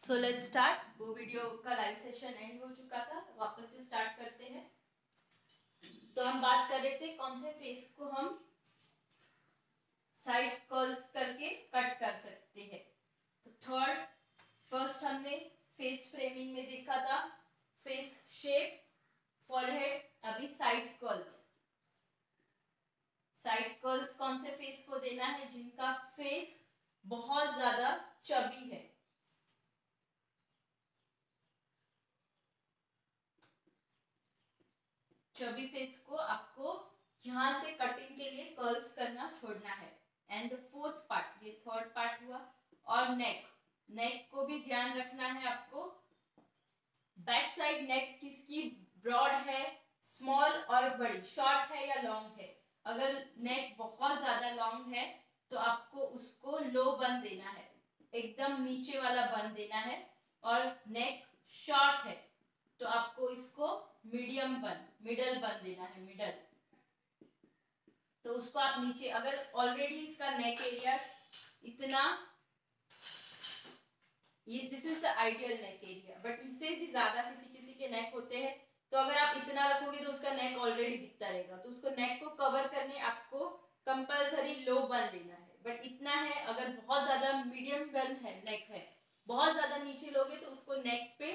So let's start. वो video का live session and हो चुका था, वापस से स्टार्ट करते हैं। तो हम बात कर रहे थे कौन से फेस को हम साइड कर्ल्स करके कट कर सकते हैं। तो फर्स्ट हमने फेस फ्रेमिंग में देखा था फेस शेप, फॉरहेड, अभी साइड कर्ल्स। साइड कर्ल्स कौन से फेस को देना है? जिनका फेस बहुत ज्यादा चबी है। चबी फेस को आपको यहां से कटिंग के लिए कर्ल्स करना छोड़ना है। एंड द फोर्थ पार्ट, ये थर्ड पार्ट हुआ। और नेक को भी ध्यान रखना है आपको। बैक साइड नेक किसकी ब्रॉड है, स्मॉल और बड़ी, शॉर्ट है या लॉन्ग है? अगर नेक बहुत ज्यादा लॉन्ग है तो आपको उसको लो बन देना है, एकदम नीचे वाला बन देना है। और नेक शॉर्ट है तो आपको इसको मिडल बन देना है, मिडल। तो उसको आप नीचे, अगर ऑलरेडी इसका नेक एरिया इतना, ये this is the ideal neck area, but इससे भी ज्यादा किसी किसी के नेक होते हैं। तो अगर आप इतना रखोगे तो उसका नेक ऑलरेडी दिखता रहेगा। तो उसको नेक को कवर करने आपको कंपलसरी लो बन लेना है। बट इतना है, अगर बहुत ज्यादा मीडियम बन है, नेक है, बहुत ज्यादा नीचे लोगे तो उसको नेक पे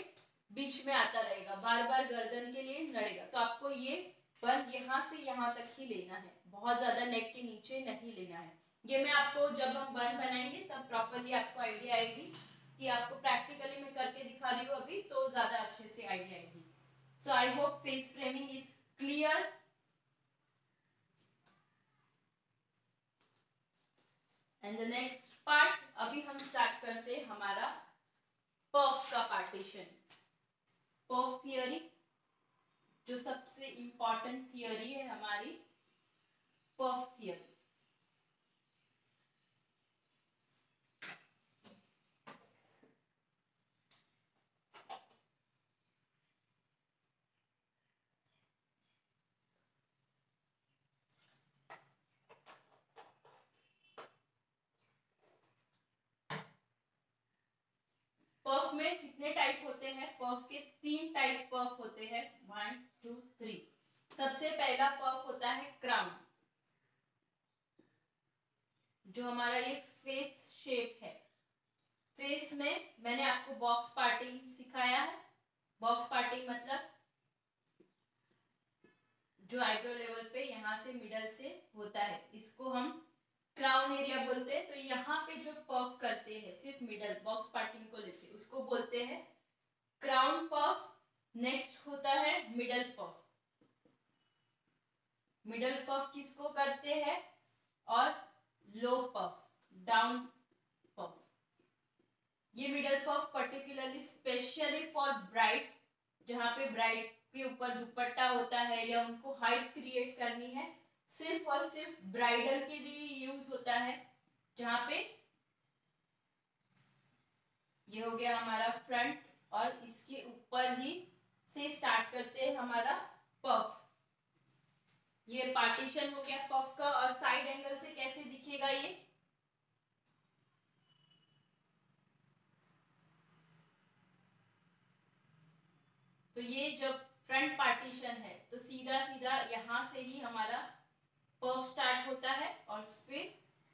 बीच में आता रहेगा, बार बार गर्दन के लिए लड़ेगा। तो आपको ये बन यहाँ से यहाँ तक ही लेना है, बहुत ज्यादा नेक के नीचे नहीं लेना है। ये मैं आपको जब हम बन बनाएंगे तब प्रॉपरली आपको आइडिया आएगी, कि आपको प्रैक्टिकली मैं करके दिखा रही हूँ अभी, तो ज्यादा अच्छे से आइडिया आएगी। So I hope face framing is clear. And the next part, अभी हम स्टार्ट करते हैं हमारा पफ का पार्टीशन। पफ थियरी जो सबसे इंपॉर्टेंट थियरी है हमारी, पफ थियरी। पफ में कितने टाइप होते हैं? पफ के 3 टाइप पफ होते हैं, 1 2 3। सबसे पहला पफ होता है क्राउन, जो हमारा ये फेस शेप है। फेस में मैंने आपको बॉक्स पार्टिंग सिखाया है। बॉक्स पार्टिंग मतलब जो आईब्रो लेवल पे यहां से मिडल से होता है, इसको हम क्राउन एरिया बोलते हैं। तो यहाँ पे जो पफ करते हैं सिर्फ मिडल बॉक्स पार्टिंग को लेके, उसको बोलते हैं क्राउन पफ। नेक्स्ट होता है मिडल पफ। मिडल पफ किसको करते हैं? और लो पफ, डाउन पफ। ये middle puff particularly specially for bride, जहां पे ब्राइड के ऊपर दुपट्टा होता है या उनको हाइट क्रिएट करनी है, सिर्फ और सिर्फ ब्राइडल के लिए यूज होता है। जहां पे ये हो गया हमारा फ्रंट, और इसके ऊपर ही से स्टार्ट करते हैं हमारा पफ। ये पार्टीशन हो गया पफ का। और साइड एंगल से कैसे दिखेगा ये? तो ये जब फ्रंट पार्टीशन है तो सीधा सीधा यहां से ही हमारा पफ स्टार्ट होता है और फिर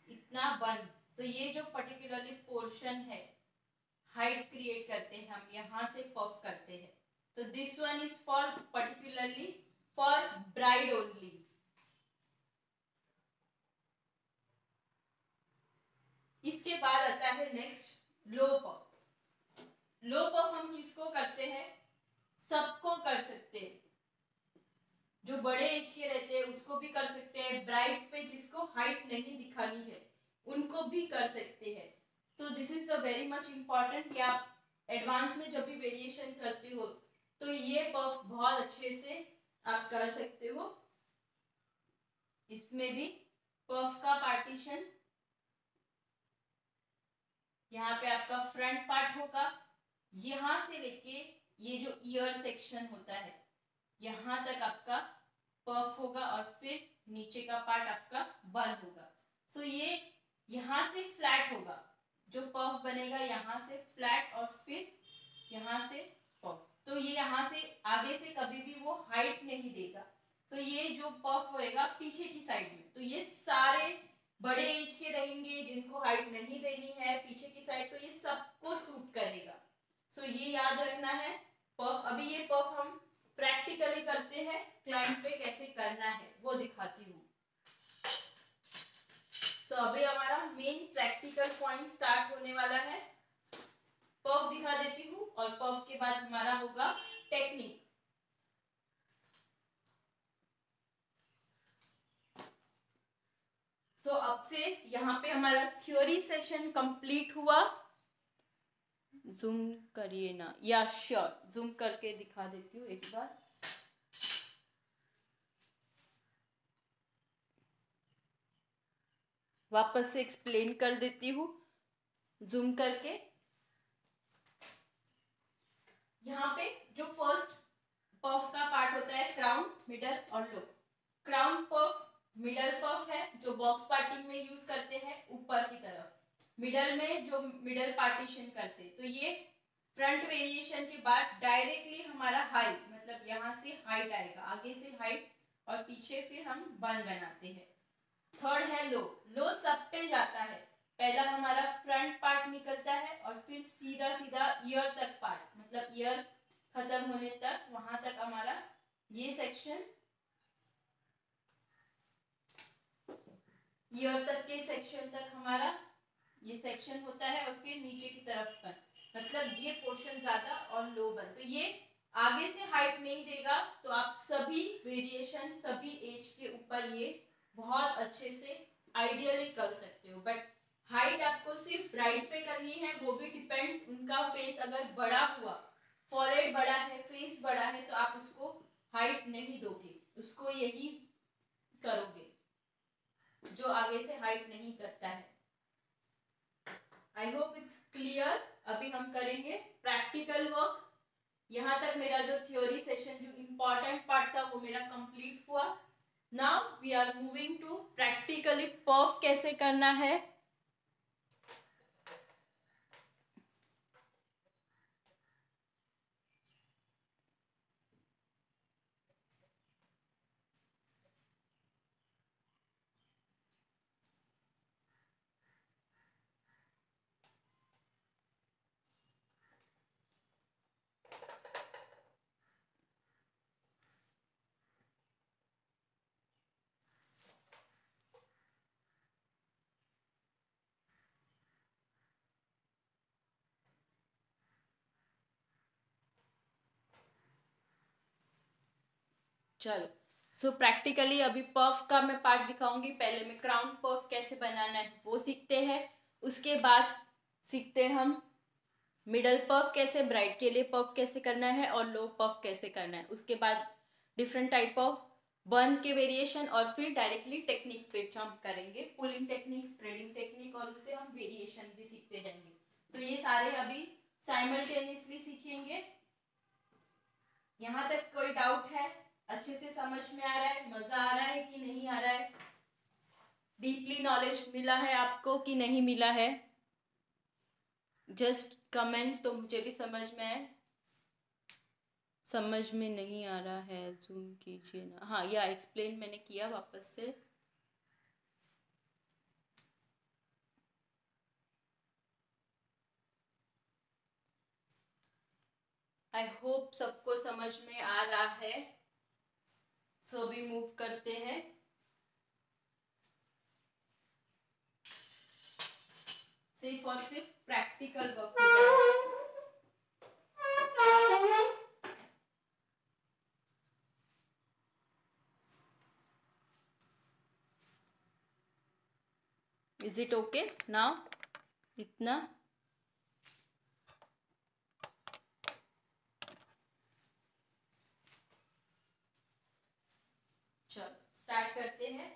इतना बंद। तो ये जो पर्टिकुलरली पोर्शन है हाइट क्रिएट करते हैं हम, यहां से पफ करते हैं। तो this one is for particularly for bride only. इसके बाद आता है नेक्स्ट लो पफ। लो पफ हम किसको करते हैं? सबको कर सकते हैं। जो बड़े एज के रहते हैं उसको भी कर सकते हैं, ब्राइड पे जिसको हाइट नहीं दिखानी है उनको भी कर सकते हैं। तो this is the very much important कि आप एडवांस में जब भी वेरिएशन करते हो तो ये पफ बहुत अच्छे से आप कर सकते हो। इसमें भी पफ का पार्टीशन, यहाँ पे आपका फ्रंट पार्ट होगा, यहां से लेके ये जो ईयर सेक्शन होता है यहां तक आपका पफ होगा, और फिर नीचे का पार्ट आपका बन होगा। सो ये यहां से फ्लैट होगा, जो पफ बनेगा यहाँ से फ्लैट और फिर यहाँ से पफ, तो ये यहाँ से आगे से कभी भी वो हाइट नहीं देगा। तो ये जो पफ होएगा पीछे की साइड में, तो ये सारे बड़े एज के रहेंगे जिनको हाइट नहीं देनी है पीछे की साइड, तो ये सबको सूट करेगा। सो ये याद रखना है पफ। अभी ये पफ हम प्रैक्टिकली करते हैं, क्लाइंट पे कैसे करना है वो दिखाती हूँ। सो अभी हमारा मेन प्रैक्टिकल पॉइंट स्टार्ट होने वाला है। पफ दिखा देती हूँ और पफ के बाद हमारा होगा टेक्निक। सो अब से यहाँ पे हमारा थ्योरी सेशन कंप्लीट हुआ। जूम करिए ना, या श्योर जूम करके दिखा देती हूँ एक बार। वापस से एक्सप्लेन कर देती हूँ जूम करके। यहाँ पे जो फर्स्ट पफ का पार्ट होता है क्राउन, मिडल और लो। क्राउन पफ मिडल पफ है जो बॉक्स पार्टी में यूज करते हैं ऊपर की तरफ, मिडल में जो मिडल पार्टीशन करते हैं। तो ये फ्रंट वेरिएशन के बाद डायरेक्टली हमारा हाइट, मतलब यहाँ से हाइट आएगा, आगे से हाइट और पीछे फिर हम बन बनाते हैं। थर्ड है लो। लो सब पे जाता है, पहला हमारा फ्रंट पार्ट निकलता है और फिर सीधा सीधा ईयर तक पार्ट, मतलब ईयर खत्म होने तक, वहां तक हमारा ये सेक्शन, ईयर तक के सेक्शन तक हमारा ये सेक्शन होता है और फिर नीचे की तरफ पर, मतलब ये पोर्शन ज्यादा और लो बन। तो ये आगे से हाइट नहीं देगा, तो आप सभी वेरिएशन सभी एज के ऊपर ये बहुत अच्छे से आइडियली कर सकते हो। बट हाइट आपको सिर्फ ब्राइड पे करनी है, वो भी डिपेंड्स, उनका फेस अगर बड़ा हुआ, फॉरहेड बड़ा है, फेस बड़ा है, तो आप उसको हाइट नहीं दोगे, उसको यही करोगे जो आगे से हाइट नहीं करता है। I hope it's clear. अभी हम करेंगे प्रैक्टिकल वर्क। यहाँ तक मेरा जो थ्योरी सेशन जो इम्पोर्टेंट पार्ट था वो मेरा कंप्लीट हुआ। Now we are moving to practically puff कैसे करना है। चलो, सो प्रैक्टिकली अभी पफ का मैं पार्ट दिखाऊंगी। पहले मैं क्राउन पफ कैसे बनाना है वो सीखते हैं, उसके बाद सीखते हैं हम मिडल पफ कैसे, ब्राइड के लिए पफ कैसे करना है और लो पफ कैसे करना है। उसके बाद डिफरेंट टाइप ऑफ बर्न के वेरिएशन और फिर डायरेक्टली टेक्निक पे हम करेंगे, पुलिंग टेक्निक, स्प्रेडिंग टेक्निक, और उससे हम वेरिएशन भी सीखते जाएंगे। तो ये सारे अभी साइमल्टेनियसली सीखेंगे। यहाँ तक कोई डाउट है? अच्छे से समझ में आ रहा है, मजा आ रहा है कि नहीं आ रहा है, डीपली नॉलेज मिला है आपको कि नहीं मिला है? जस्ट कमेंट तो मुझे भी समझ में आए। समझ में नहीं आ रहा है जूम कीजिए ना। हाँ, या एक्सप्लेन मैंने किया वापस से। आई होप सबको समझ में आ रहा है। सो भी मूव करते हैं। सिर्फ और सिर्फ प्रैक्टिकल वर्क की तरफ। Is it okay now? इतना चलो स्टार्ट करते हैं।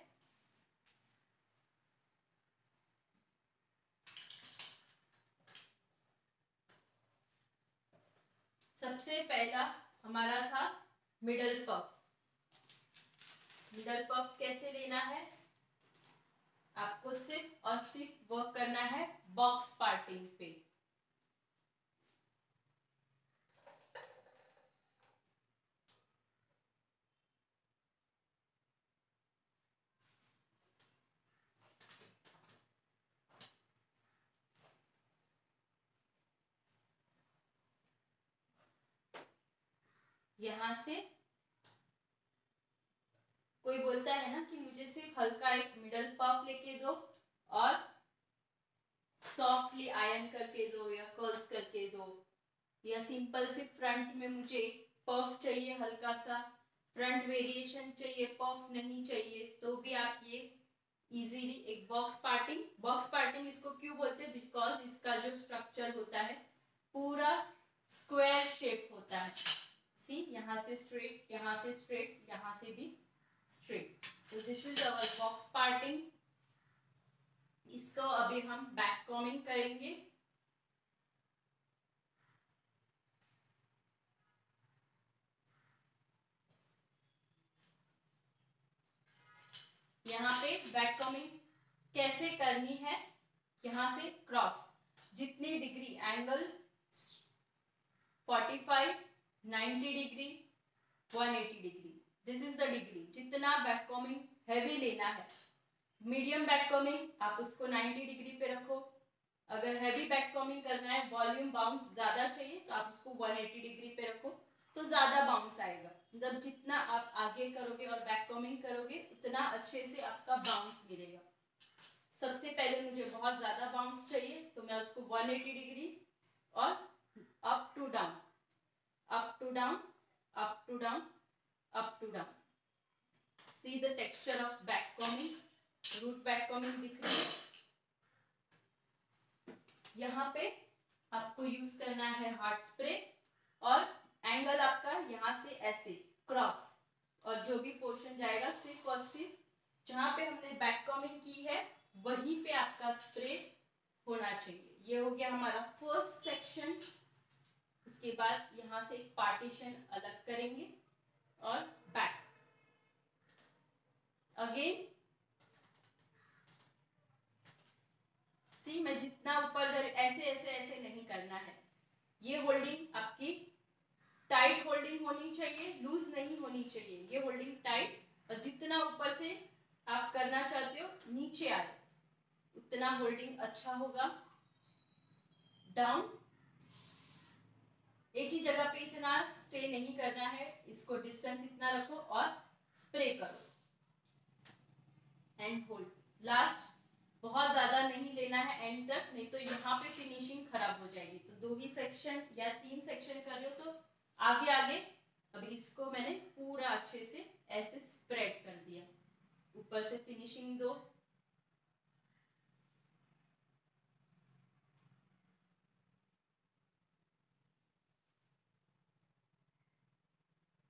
सबसे पहला हमारा था मिडल पफ। मिडल पफ कैसे लेना है आपको सिर्फ और सिर्फ वर्क करना है बॉक्स पार्टिंग पे। यहां से कोई बोलता है ना कि मुझे सिर्फ हल्का एक मिडल पफ लेके दो और सॉफ्टली आयन करके दो या कर्ल्स करके दो, या सिंपल से फ्रंट में मुझे पफ चाहिए, हल्का सा फ्रंट वेरिएशन चाहिए, पफ नहीं चाहिए, तो भी आप ये इजीली एक बॉक्स पार्टिंग इसको क्यों बोलते हैं, बिकॉज इसका जो स्ट्रक्चर होता है पूरा स्क्वायर शेप होता है। सी, यहाँ से स्ट्रेट, यहाँ से स्ट्रेट, यहाँ से भी स्ट्रेट, तो this is our box parting. इसको अभी हम बैक कॉमिंग करेंगे। यहाँ पे बैक कॉमिंग कैसे करनी है, यहाँ से क्रॉस जितनी degree angle 45, 90 degree, 180 degree, this is the degree जितना बैक कॉमिंग हैवी लेना है। मीडियम बैक कॉमिंग आप उसको 90 डिग्री पे रखो। अगर हैवी बैक कॉमिंग करना है, वॉल्यूम बाउंस ज्यादा चाहिए, तो आप उसको 180 डिग्री पे रखो, तो ज्यादा बाउंस आएगा। मतलब जितना आप आगे करोगे और बैक कॉमिंग करोगे उतना अच्छे से आपका बाउंस मिलेगा। सबसे पहले मुझे बहुत ज्यादा बाउंस चाहिए, तो मैं उसको 180 डिग्री और up to down, up to down, up to down, up to down. See the texture of back combing, root back combing दिख रही है। यहाँ पे आपको यूज करना है हार्ड स्प्रे, और एंगल आपका यहाँ से ऐसे क्रॉस, और जो भी पोर्शन जाएगा सिर्फ और सिर्फ जहां पे हमने बैक कॉमिंग की है वहीं पे आपका स्प्रे होना चाहिए। ये हो गया हमारा फर्स्ट सेक्शन। उसके बाद यहाँ से एक पार्टीशन अलग करेंगे और बैक अगेन। सी, मैं जितना ऊपर ऐसे ऐसे ऐसे नहीं करना है। ये होल्डिंग आपकी टाइट होल्डिंग होनी चाहिए, लूज नहीं होनी चाहिए। ये होल्डिंग टाइट, और जितना ऊपर से आप करना चाहते हो नीचे आए उतना होल्डिंग अच्छा होगा। डाउन, एक ही जगह पे इतना स्टे नहीं करना है, इसको डिस्टेंस इतना रखो और स्प्रे करो एंड होल्ड। लास्ट बहुत ज्यादा नहीं लेना है एंड तक, नहीं तो यहाँ पे फिनिशिंग खराब हो जाएगी। तो 2 ही सेक्शन या 3 सेक्शन कर रहे हो तो आगे आगे। अब इसको मैंने पूरा अच्छे से ऐसे स्प्रेड कर दिया, ऊपर से फिनिशिंग दो।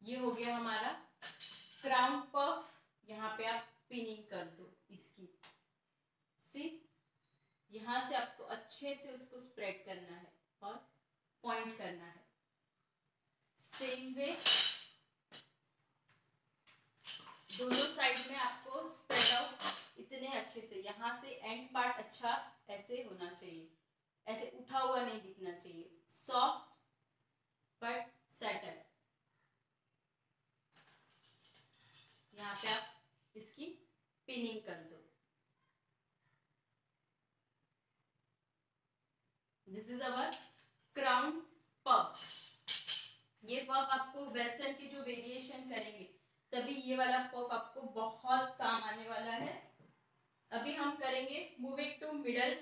ये हो गया हमारा क्राउन पफ। यहाँ पे आप पिनिंग कर दो इसकी। सी, यहाँ से आपको अच्छे से उसको स्प्रेड करना है और पॉइंट करना है। सेम वे दोनों साइड में आपको स्प्रेड आउट इतने अच्छे से, यहाँ से एंड पार्ट अच्छा ऐसे होना चाहिए, ऐसे उठा हुआ नहीं दिखना चाहिए, सॉफ्ट बट सेटल। यहाँ पे आप इसकी पिनिंग कर दो। This is our crown puff. ये पफ आपको वेस्टर्न के जो वेरिएशन करेंगे तभी ये वाला पफ आपको बहुत काम आने वाला है। अभी हम करेंगे मूविंग टू मिडल।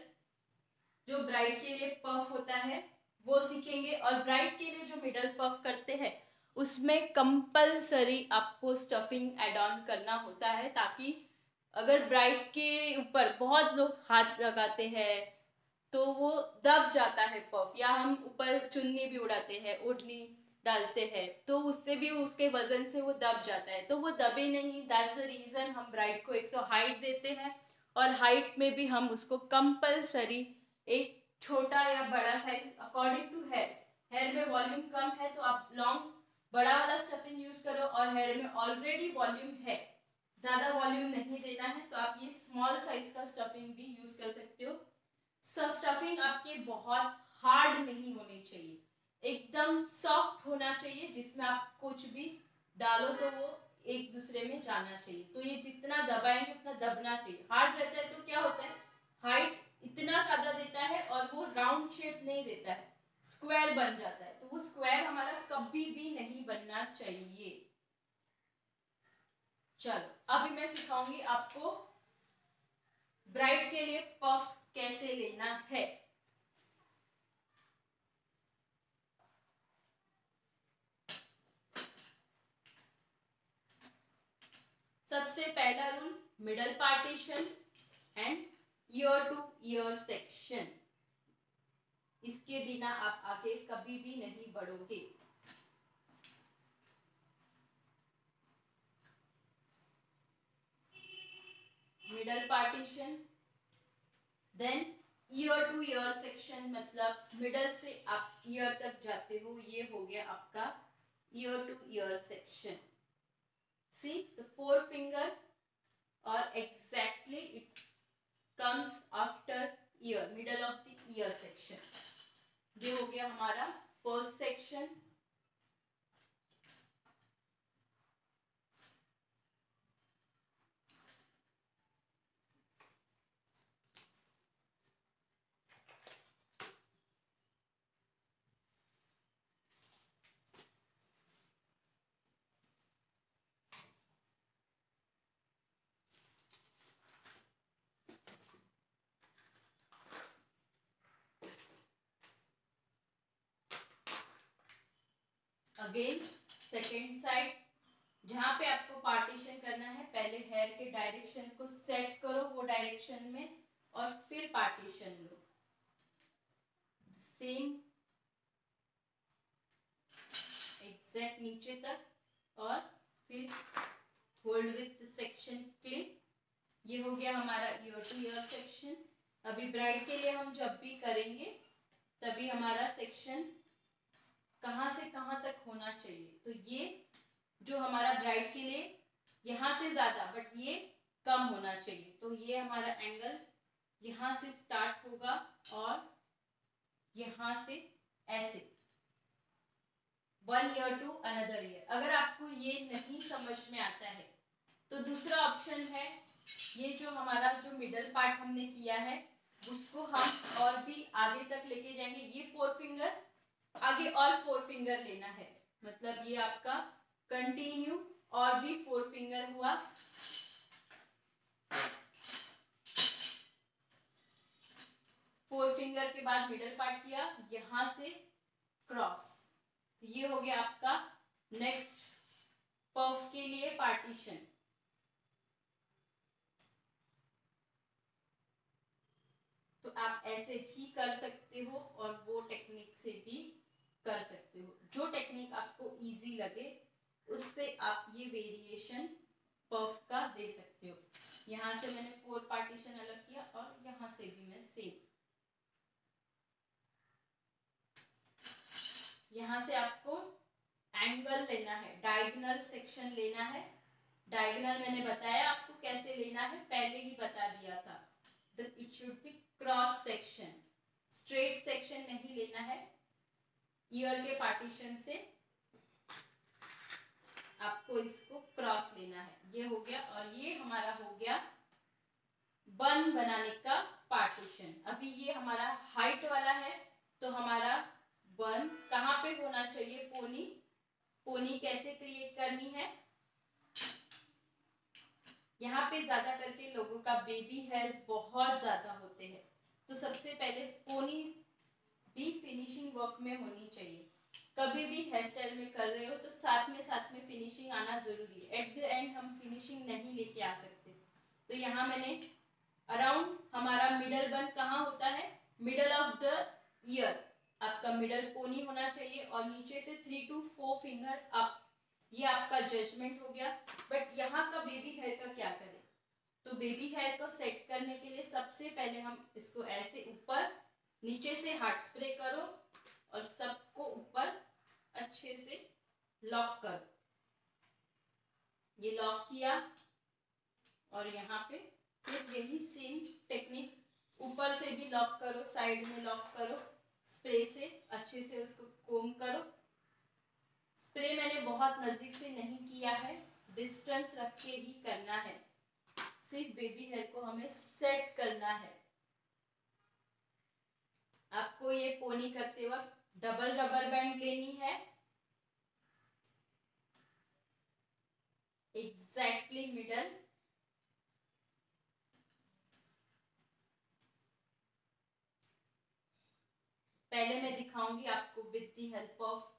जो ब्राइड के लिए पफ होता है वो सीखेंगे, और ब्राइड के लिए जो मिडल पफ करते हैं उसमें कंपलसरी आपको स्टफिंग एड ऑन करना होता है, ताकि अगर ब्राइड के ऊपर बहुत लोग हाथ लगाते हैं तो वो दब जाता है पफ, या हम ऊपर चुन्नी भी उड़ाते हैं, ओढ़नी डालते हैं, तो उससे भी उसके वजन से वो दब जाता है, तो वो दबे नहीं। दैट्स द रीजन हम ब्राइड को एक तो हाइट देते हैं, और हाइट में भी हम उसको कंपलसरी एक छोटा या बड़ा size according to hair. Hair में वॉल्यूम कम है तो आप लॉन्ग बड़ा वाला स्टफिंग यूज करो, और हेयर में ऑलरेडी वॉल्यूम है ज्यादा वॉल्यूम नहीं देना है तो आप ये स्मॉल साइज का स्टफिंग भी यूज कर सकते हो। स्टफिंग आपके बहुत हार्ड नहीं होनी चाहिए, एकदम सॉफ्ट होना चाहिए, जिसमें आप कुछ भी डालो तो वो एक दूसरे में जाना चाहिए। तो ये जितना दबाएंगे उतना दबना चाहिए। हार्ड रहता है तो क्या होता है, हाइट इतना ज्यादा देता है और वो राउंड शेप नहीं देता है, स्क्वायर बन जाता है। तो वो स्क्वायर हमारा कभी भी नहीं बनना चाहिए। चलो अभी मैं सिखाऊंगी आपको ब्राइड के लिए पफ कैसे लेना है। सबसे पहला rule, middle partition and ear to ear section. इसके बिना आप आगे कभी भी नहीं बढ़ोगे। Middle partition, then ear to ear section, मतलब मिडल से आप ईयर तक जाते हो, ये हो गया आपका ear to ear section. See the four finger और exactly it comes after ear, middle of the ear section. ये हो गया हमारा first section. Again second side, जहां पे आपको पार्टीशन करना है, पहले हेयर के डायरेक्शन को सेट करो वो डायरेक्शन में और फिर पार्टीशन लो। सेम एग्जैक्ट नीचे तक और फिर होल्ड विथ सेक्शन क्लिप। ये हो गया हमारा ईयर टू ईयर सेक्शन। अभी ब्राइड के लिए हम जब भी करेंगे तभी हमारा सेक्शन कहां से कहां तक होना चाहिए। तो ये जो हमारा ब्राइड के लिए यहां से ज्यादा बट ये कम होना चाहिए। तो ये हमारा एंगल यहां से स्टार्ट होगा और यहां से ऐसे, one ear to another ear. अगर आपको ये नहीं समझ में आता है तो दूसरा ऑप्शन है, ये जो हमारा जो मिडल पार्ट हमने किया है उसको हम और भी आगे तक लेके जाएंगे। ये फोर फिंगर आगे और फोर फिंगर लेना है, मतलब ये आपका कंटिन्यू और भी फोर फिंगर हुआ। फोर फिंगर के बाद मिडल पार्ट किया, यहां से क्रॉस। तो ये हो गया आपका नेक्स्ट पफ के लिए पार्टीशन। तो आप ऐसे भी कर सकते हो और वो टेक्निक से भी कर सकते हो, जो टेक्निक आपको इजी लगे उससे आप ये वेरिएशन पफ का दे सकते हो। यहां से मैंने फोर पार्टीशन अलग किया और यहां से भी मैं सेम। यहां से आपको एंगल लेना है, डायगोनल सेक्शन लेना है। डायगोनल मैंने बताया आपको कैसे लेना है, पहले ही बता दिया था। It should be cross section, straight section नहीं लेना है। ईयर के पार्टीशन से आपको इसको क्रॉस लेना है। ये हो गया और ये हमारा हो गया बन बनाने का पार्टीशन। अभी ये हमारा हाइट वाला है तो हमारा बन कहाँ पे होना चाहिए, पोनी। पोनी कैसे क्रिएट करनी है, यहाँ पे ज्यादा करके लोगों का बेबी हेयर्स बहुत ज्यादा होते हैं, तो सबसे पहले पोनी भी फिनिशिंग वर्क में होनी चाहिए। कभी भी हेयर स्टाइल में कर रहे हो तो साथ में फिनिशिंग आना जरूरी है। एट द एंड हम फिनिशिंग नहीं लेके आ सकते। तो यहाँ मैंने अराउंड हमारा मिडल बन कहाँ होता है, मिडल ऑफ द ईयर आपका मिडल पोनी होना चाहिए और नीचे से 3 to 4 फिंगर अप। ये आपका जजमेंट हो गया। बट यहाँ का बेबी हेयर का क्या करें, तो बेबी हेयर को सेट करने के लिए सबसे पहले हम इसको ऐसे ऊपर नीचे से हाथ स्प्रे करो और सबको ऊपर अच्छे से लॉक करो। ये लॉक किया, और यहाँ पे फिर यही सेम टेक्निक ऊपर से भी लॉक करो, साइड में लॉक करो, स्प्रे से अच्छे से उसको कोम करो। स्प्रे मैंने बहुत नजदीक से नहीं किया है, डिस्टेंस रख के ही करना है, सिर्फ बेबी हेयर को हमें सेट करना है। आपको ये पोनी करते वक्त डबल रबर बैंड लेनी है, एग्जैक्टली मिडल। पहले मैं दिखाऊंगी आपको with the help of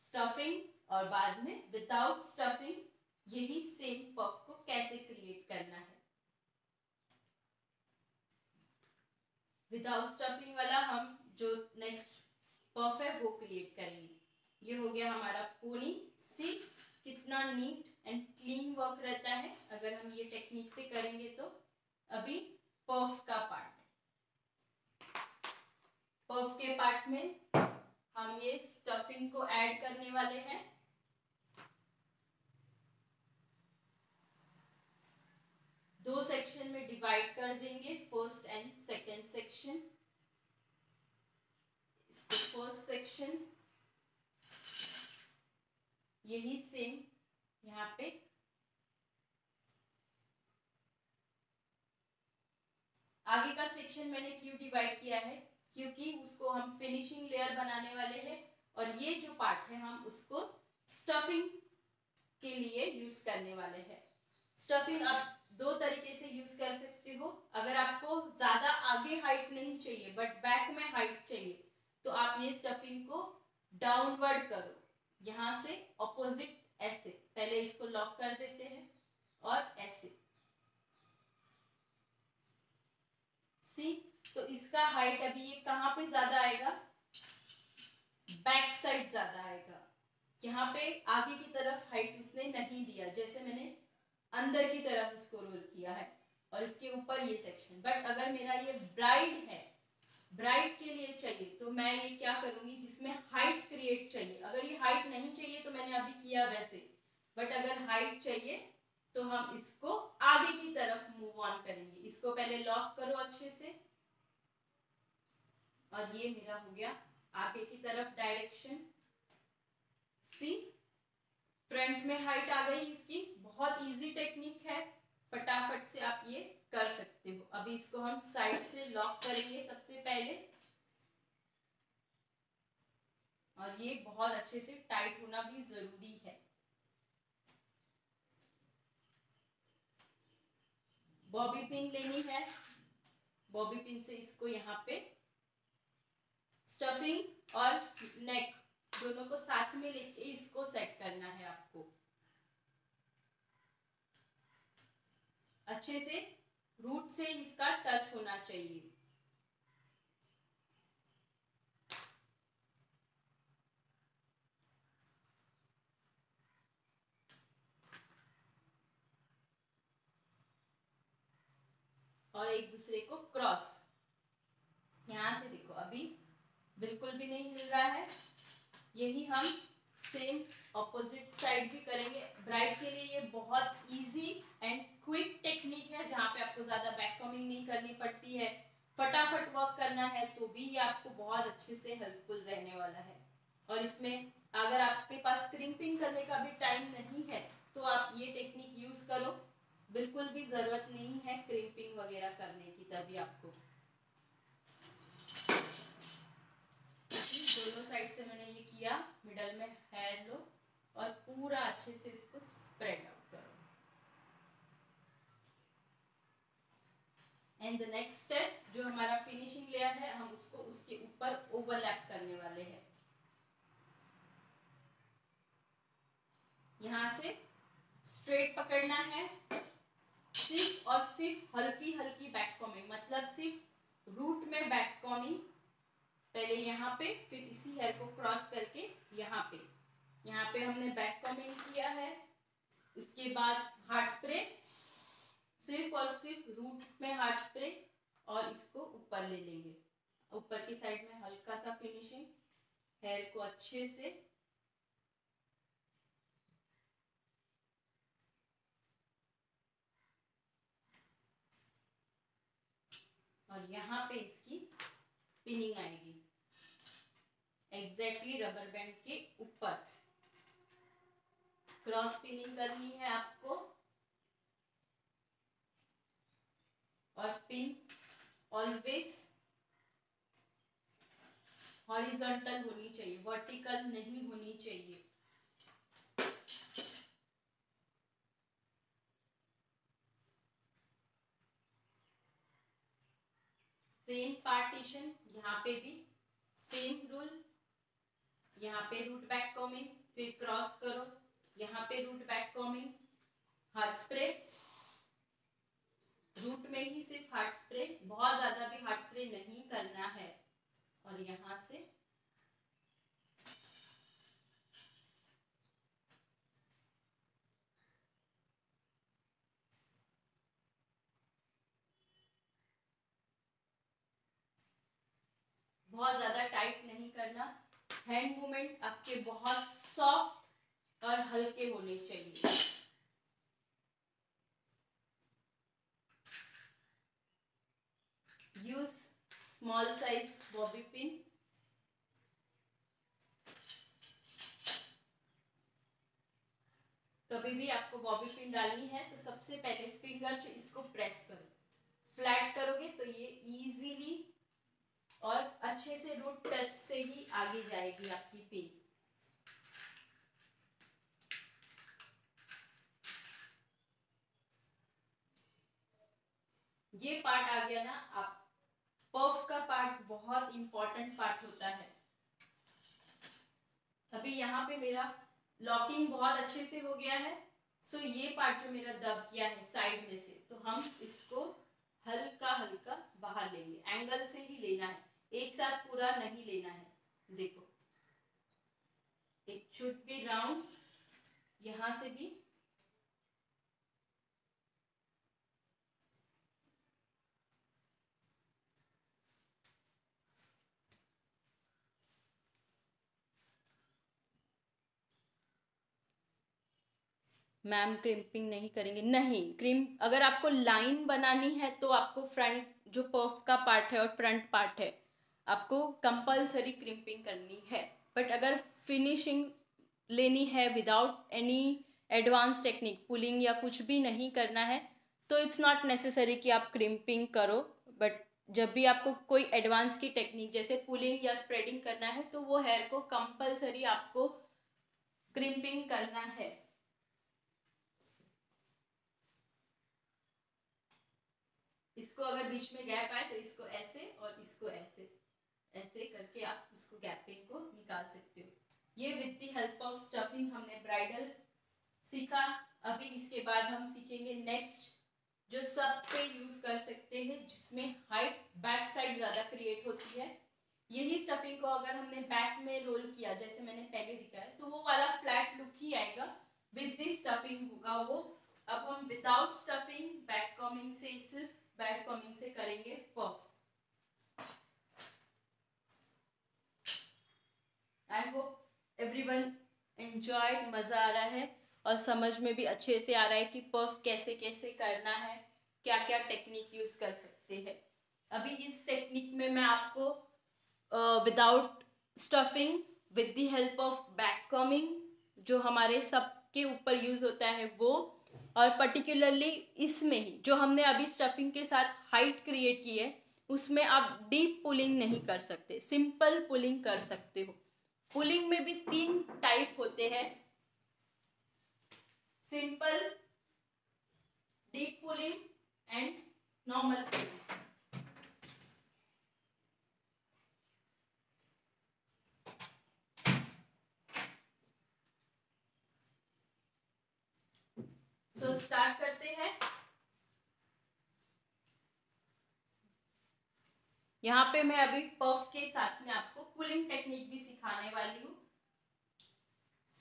stuffing और बाद में विदाउट स्टफिंग यही सेम पफ को कैसे क्रिएट करना है। विदाउट स्टफिंग वाला हम जो नेक्स्ट पफ है वो क्रिएट करेंगे। ये हो गया हमारा पोनी। सी कितना नीट एंड क्लीन वर्क रहता है अगर हम ये टेक्निक से करेंगे तो। अभी पफ का पार्ट, पफ के पार्ट में हम ये स्टफिंग को ऐड करने वाले हैं। दो सेक्शन में डिवाइड कर देंगे, फर्स्ट एंड सेकेंड सेक्शन। इसको फर्स्ट सेक्शन, यही सेम यहाँ पे आगे का सेक्शन मैंने क्यों डिवाइड किया है, क्योंकि उसको हम फिनिशिंग लेयर बनाने वाले हैं और ये जो पार्ट है हम उसको स्टफिंग के लिए यूज करने वाले हैं। स्टफिंग आप दो तरीके से यूज कर सकते हो। अगर आपको ज्यादा आगे हाइट नहीं चाहिए बट बैक में हाइट चाहिए तो आप ये स्टफिंग को डाउनवर्ड करो, यहां से ऑपोजिट ऐसे। पहले इसको लॉक कर देते हैं और ऐसे सी। तो इसका हाइट अभी ये कहां पे ज्यादा आएगा, बैक साइड ज्यादा आएगा। यहाँ पे आगे की तरफ हाइट उसने नहीं दिया, जैसे मैंने अंदर की तरफ उसको रोल किया है और इसके ऊपर ये सेक्शन। बट अगर मेरा ये ब्राइड है, ब्राइड के लिए चाहिए तो मैं ये क्या करूंगी, जिसमें हाइट क्रिएट चाहिए। अगर ये हाइट नहीं चाहिए तो मैंने अभी किया वैसे, बट अगर हाइट चाहिए तो हम इसको आगे की तरफ मूव ऑन करेंगे। इसको पहले लॉक करो अच्छे से और ये मेरा हो गया आगे की तरफ डायरेक्शन। सी फ्रंट में हाइट आ गई इसकी। बहुत इजी टेक्निक है, फटाफट से आप ये कर सकते हो। अभी इसको हम साइड से लॉक करेंगे सबसे पहले और ये बहुत अच्छे से टाइट होना भी जरूरी है। बॉबी पिन लेनी है, बॉबी पिन से इसको यहाँ पे स्टफिंग और नेक दोनों को साथ में लेके इसको सेट करना है आपको। अच्छे से रूट से इसका टच होना चाहिए। और एक दूसरे को क्रॉस, यहां से देखो अभी बिल्कुल भी नहीं हिल रहा है। यही हम सेम ऑपोजिट साइड भी करेंगे। ब्राइड के लिए ये बहुत इजी एंड क्विक टेक्निक है जहां पे आपको ज्यादा बैक कॉमिंग नहीं करनी पड़ती है, फटाफट वर्क करना है तो भी ये आपको बहुत अच्छे से हेल्पफुल रहने वाला है। और इसमें अगर आपके पास क्रिम्पिंग करने का भी टाइम नहीं है तो आप ये टेक्निक यूज करो, बिल्कुल भी जरूरत नहीं है क्रिम्पिंग वगैरह करने की। तभी आपको दोनों साइड से मैंने ये किया, मिडल में हेयर लो और पूरा अच्छे से इसको स्प्रेड आउट करो। एंड द नेक्स्ट स्टेप जो हमारा फिनिशिंग लेयर है हम उसको उसके ऊपर ओवरलैप करने वाले हैं। यहां से स्ट्रेट पकड़ना है, सिर्फ और सिर्फ हल्की हल्की बैक कॉमिंग, मतलब सिर्फ रूट में बैक कॉमिंग। पहले यहाँ पे, फिर इसी हेयर को क्रॉस करके यहाँ पे हमने बैक कॉमिंग किया है। उसके बाद हार्ड स्प्रे, सिर्फ और सिर्फ रूट में हार्ड स्प्रे और इसको ऊपर ले लेंगे। ऊपर की साइड में हल्का सा फिनिशिंग, हेयर को अच्छे से और यहाँ पे इसकी पिनिंग आएगी एग्जैक्टली रबर बैंड के ऊपर। क्रॉस पिनिंग करनी है आपको और पिन ऑलवेज हॉरिजॉन्टल होनी चाहिए, वर्टिकल नहीं होनी चाहिए। सेम पार्टीशन, यहाँ पे भी सेम रूल, यहाँ पे रूट बैक कॉमिंग, फिर क्रॉस करो, यहाँ पे root back combing, hair spray, root में ही सिर्फ हार्ट स्प्रे, बहुत ज्यादा भी हार्ट स्प्रे नहीं करना है। और यहाँ से बहुत ज्यादा टाइट नहीं करना। हैंड मूवमेंट आपके बहुत सॉफ्ट और हल्के होने चाहिए। Use small size bobby pin. कभी भी आपको बॉबी पिन डालनी है तो सबसे पहले फिंगर से इसको प्रेस करो। फ्लैट करोगे तो ये इजीली और अच्छे से रूट टच से ही आगे जाएगी आपकी पिन। ये पार्ट आ गया ना, आप पफ का पार्ट बहुत इंपॉर्टेंट पार्ट होता है। अभी यहाँ पे मेरा लॉकिंग बहुत अच्छे से हो गया है। सो ये पार्ट जो मेरा दब गया है साइड में से, तो हम इसको हल्का हल्का बाहर लेंगे। एंगल से ही लेना है, एक साथ पूरा नहीं लेना है। देखो इट शुड बी राउंड, यहाँ से भी मैम क्रिम्पिंग नहीं करेंगे, नहीं क्रिम्प अगर आपको लाइन बनानी है तो आपको फ्रंट जो पफ का पार्ट है और फ्रंट पार्ट है आपको कंपल्सरी क्रिम्पिंग करनी है। बट अगर फिनिशिंग लेनी है without any advance technique, pulling या कुछ भी नहीं करना है, तो इट्स नॉट नेसेसरी कि आप क्रिम्पिंग करो। बट जब भी आपको कोई एडवांस की टेक्निक जैसे पुलिंग या स्प्रेडिंग करना है तो वो हेयर को कंपल्सरी आपको क्रिम्पिंग करना है। इसको अगर बीच में गैप आए तो इसको ऐसे और इसको ऐसे ऐसे करके आप इसको गैपिंग को निकाल सकते हो। ये with the help of stuffing हमने ब्राइडल सीखा। अभी इसके बाद हम सीखेंगे नेक्स्ट जो सब पे यूज कर सकते हैं, जिसमें हाइट बैक साइड ज्यादा क्रिएट होती है। यही स्टफिंग को अगर हमने बैक में रोल किया जैसे मैंने पहले दिखाया तो वो वाला फ्लैट लुक ही आएगा, विद दिस स्टफिंग होगा वो। अब हम विदाउट स्टफिंग बैक कॉमिंग से, सिर्फ बैक कॉमिंग से करेंगे puff. I hope everyone enjoyed, मजा आ रहा है और समझ में भी अच्छे से आ रहा है कि पफ कैसे कैसे करना है, क्या क्या टेक्निक यूज कर सकते हैं। अभी इस टेक्निक में मैं आपको without stuffing with the help of back combing जो हमारे सबके ऊपर यूज होता है वो, और पर्टिकुलरली इसमें ही जो हमने अभी स्टफिंग के साथ हाइट क्रिएट की है उसमें आप डीप पुलिंग नहीं कर सकते, सिंपल पुलिंग कर सकते हो। पुलिंग में भी 3 टाइप होते हैं, simple, deep pulling and normal pulling. So start करते हैं। यहाँ पे मैं अभी पफ के साथ में आपको पुलिंग टेक्निक भी सिखाने वाली हूँ।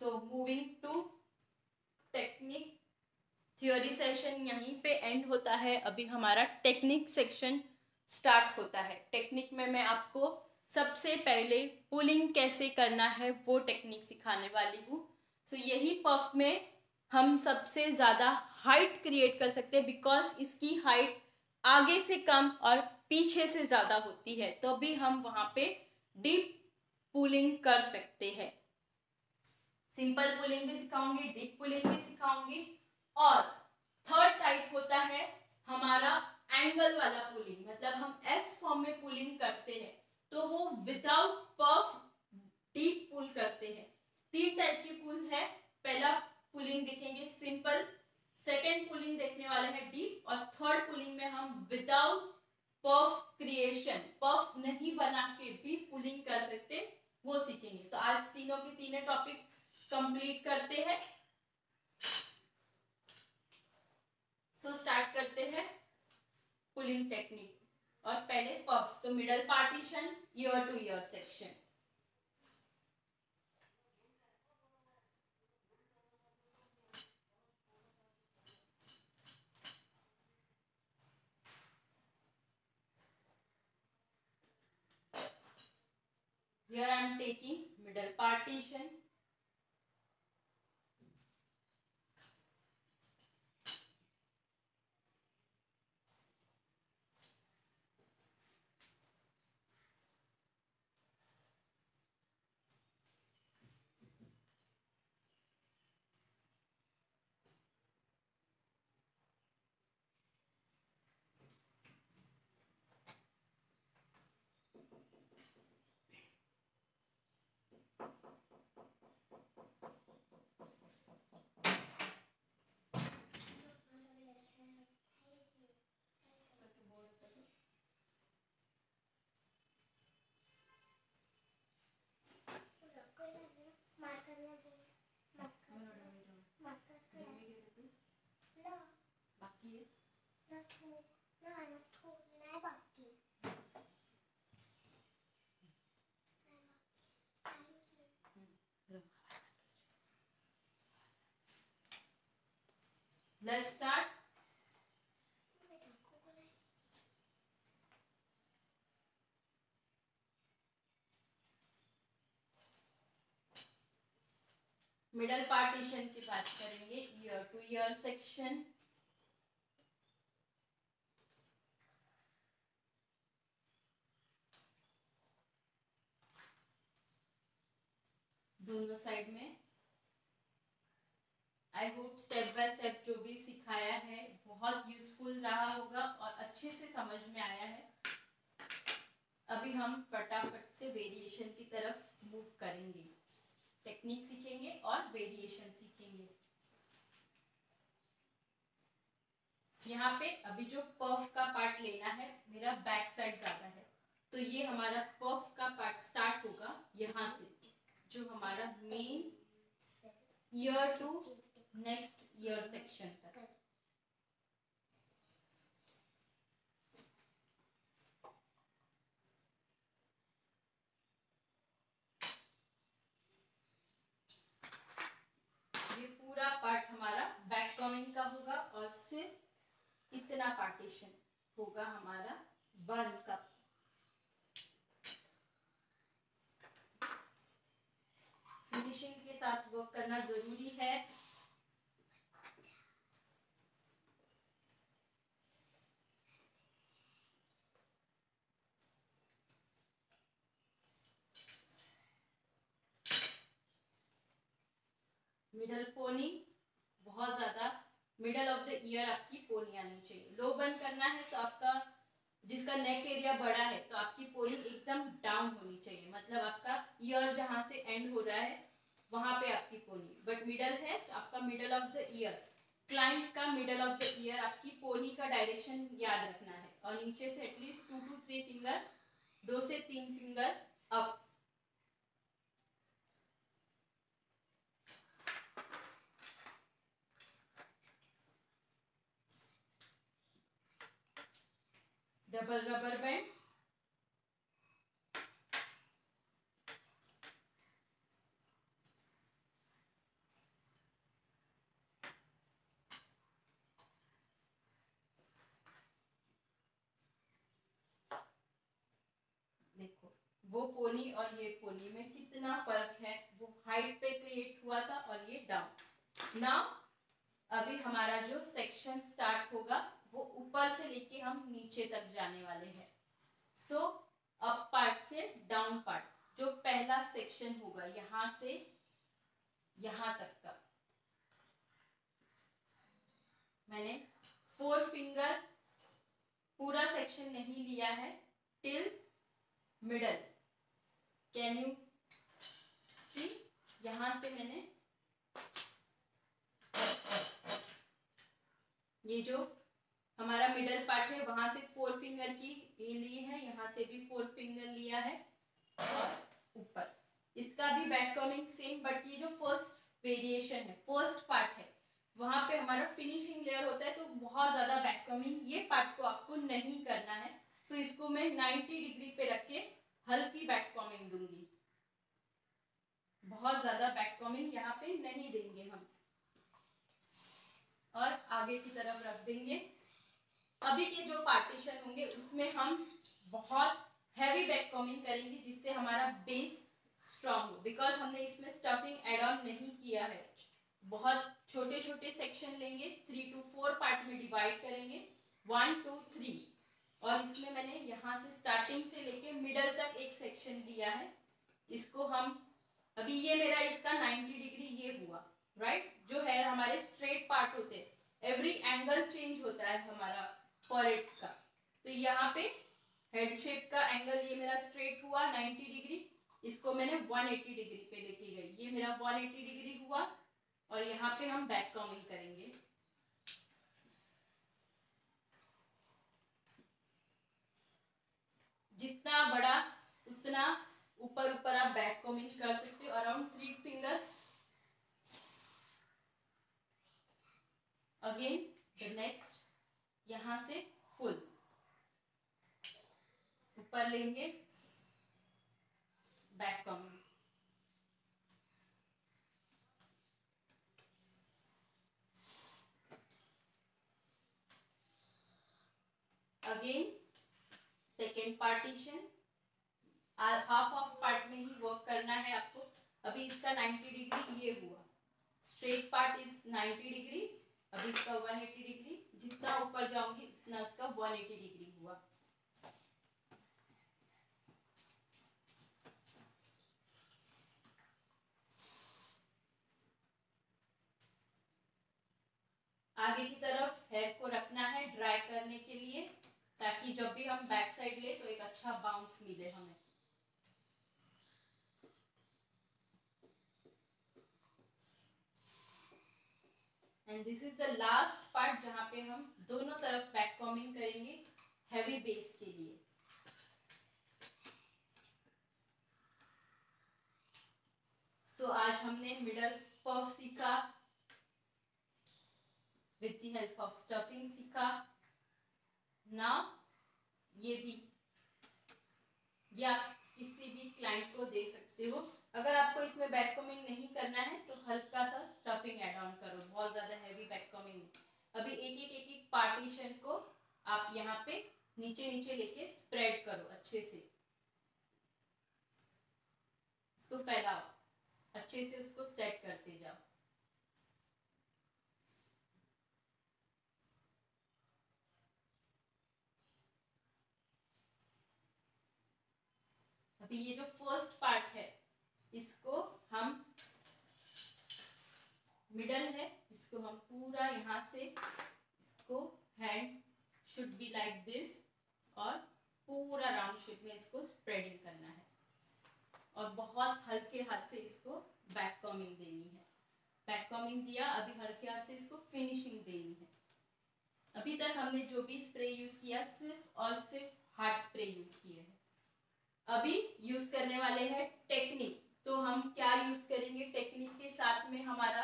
So moving to technique, theory session यहीं पे एंड होता है। अभी हमारा टेक्निक सेक्शन स्टार्ट होता है। टेक्निक में मैं आपको सबसे पहले पुलिंग कैसे करना है वो टेक्निक सिखाने वाली हूँ। सो यही पफ में हम सबसे ज्यादा हाइट क्रिएट कर सकते हैं, बिकॉज इसकी हाइट आगे से कम और पीछे से ज्यादा होती है तो भी हम वहां पे डीप पुलिंग कर सकते हैं। सिंपल पुलिंग भी सिखाऊंगी, डीप पुलिंग भी सिखाऊंगी। और थर्ड टाइप होता है हमारा एंगल वाला पुलिंग, मतलब हम एस फॉर्म में पुलिंग करते हैं तो वो विदाउट पफ डीप पुल करते हैं। 3 टाइप की पुल है। पहला पुलिंग देखेंगे सिंपल, सेकेंड पुलिंग देखने वाले हैं डीप, और थर्ड पुलिंग में हम विदाउट पफ क्रिएशन, पफ नहीं बना के भी पुलिंग कर सकते, वो सीखेंगे। तो आज तीनों के तीनों टॉपिक कंप्लीट करते हैं। सो स्टार्ट करते हैं पुलिंग टेक्निक। और पहले पफ, तो middle partition, year to ear section. Here I am taking middle partition. Let's start. Middle partition की बात करेंगे, ईयर टू ईयर सेक्शन। दोनों साइड में I hope step by step जो भी सिखाया है बहुत यूजफुल रहा होगा और अच्छे से समझ में आया है। अभी हम फटाफट से वेरिएशन की तरफ मूव करेंगे, टेक्निक सीखेंगे और वेरिएशन सीखेंगे। यहाँ पे अभी जो पफ का पार्ट लेना है, मेरा बैक साइड ज्यादा है तो ये हमारा पफ का पार्ट स्टार्ट होगा यहाँ से, जो हमारा main ear to next ear section तक। ये पूरा पार्ट हमारा बैक कॉर्निंग का होगा और सिर्फ इतना पार्टीशन होगा हमारा बन का। फिनिशिंग के साथ वर्क करना जरूरी है। मिडल पोनी बहुत ज्यादा, मिडल ऑफ द ईयर आपकी पोनी आनी चाहिए। लो बन करना है तो आपका जिसका नेक एरिया बड़ा है तो आपकी पोनी एकदम डाउन होनी चाहिए, मतलब आपका ईयर जहां से एंड हो रहा है वहां पे आपकी पोनी, बट मिडल है तो आपका middle of the year, client का मिडल ऑफ द ईयर आपकी पोनी का डायरेक्शन याद रखना है। और नीचे से एटलीस्ट 2 to 3 फिंगर, 2 से 3 finger up. Double rubber band, देखो वो पोनी और ये पोनी में कितना फर्क है, वो हाइट पे क्रिएट हुआ था और ये डाउन। नाउ अभी हमारा जो सेक्शन स्टार्ट होगा वो ऊपर से लेके हम नीचे तक जाने वाले हैं। सो अप पार्ट से डाउन पार्ट, जो पहला सेक्शन होगा यहां से यहां तक का, मैंने 4 फिंगर पूरा सेक्शन नहीं लिया है, till middle. Can you see, यहां से मैंने ये जो हमारा मिडल पार्ट है वहां से 4 फिंगर की ली है, यहां से भी 4 फिंगर लिया है और ऊपर इसका भी बैक कॉमिंग सेम, बट ये जो फर्स्ट वेरिएशन है, फर्स्ट पार्ट है, वहां पे हमारा फिनिशिंग लेयर होता है, तो बहुत ज्यादा बैक कॉमिंग ये पार्ट को आपको नहीं करना है। तो इसको मैं 90 डिग्री पे रख के हल्की बैक कॉमिंग दूंगी, बहुत ज्यादा बैक कॉमिंग यहाँ पे नहीं देंगे हम, और आगे की तरफ रख देंगे। अभी के जो पार्टीशन होंगे उसमें हम बहुत हैवी बैक कॉमिंग करेंगे, जिससे हमारा बेस स्ट्रांग हो, बिकॉज हमने इसमें स्टफिंग एड ऑन नहीं किया है। बहुत छोटे छोटे सेक्शन लेंगे, 3 to 4 पार्ट में डिवाइड करेंगे, 1 2 3, और इसमें मैंने यहाँ से स्टार्टिंग से लेके मिडल तक एक सेक्शन दिया है। इसको हम अभी ये मेरा इसका 90 डिग्री ये हुआ, राइट। जो है हमारे स्ट्रेट पार्ट होते हैं, एवरी एंगल चेंज होता है हमारा फॉरहेड का, तो यहाँ पे हेड शेप का एंगल ये मेरा स्ट्रेट हुआ 90 डिग्री, इसको मैंने 180 डिग्री पे लेके गई, ये मेरा 180 डिग्री हुआ, और यहाँ पे हम बैक कॉमिंग करेंगे। जितना बड़ा उतना ऊपर ऊपर आप बैक कॉमिंग कर सकते हो, around 3 finger. Again the next, यहां से फुल ऊपर लेंगे, back combing. Again second partition, half of part में ही वर्क करना है आपको। अभी इसका 90 डिग्री ये हुआ, स्ट्रेट पार्ट इज 90 डिग्री, अभी इसका 180 डिग्री, जितना ऊपर जाऊंगी उतना उसका 180 डिग्री हुआ। आगे की तरफ हेयर को रखना है ड्राई करने के लिए, ताकि जब भी हम बैक साइड ले तो एक अच्छा बाउंस मिले हमें। And this is the last part जहां पे हम दोनों तरफ बैक कॉमिंग करेंगे हैवी बेस के लिए। सो आज हमने मिडल पफ सीखा, with the help of stuffing सीखा। नाउ ये भी, ये आप किसी भी क्लाइंट को दे सकते हो। अगर आपको इसमें बैक कॉमिंग नहीं करना है तो हल्का सा स्टफिंग ऐड ऑन करो, बहुत ज्यादा हैवी बैक कॉमिंग। अभी एक एक पार्टीशन को आप यहाँ पे नीचे नीचे लेके स्प्रेड करो अच्छे से, इसको फैलाओ, अच्छे से उसको सेट करते जाओ। अभी ये जो फर्स्ट पार्ट है इसको हम, मिडल है, इसको हम पूरा यहाँ से, इसको hand should be like this, और पूरा राउंड शेप में इसको स्प्रेडिंग करना है, और बहुत हल्के हाथ से इसको बैक कॉमिंग देनी है। बैक कॉमिंग दिया, अभी हल्के हाथ से इसको फिनिशिंग देनी है। अभी तक हमने जो भी स्प्रे यूज किया सिर्फ और सिर्फ हार्ड स्प्रे यूज किए हैं। अभी यूज करने वाले हैं टेक्निक। तो हम क्या यूज करेंगे, टेक्निक के साथ में हमारा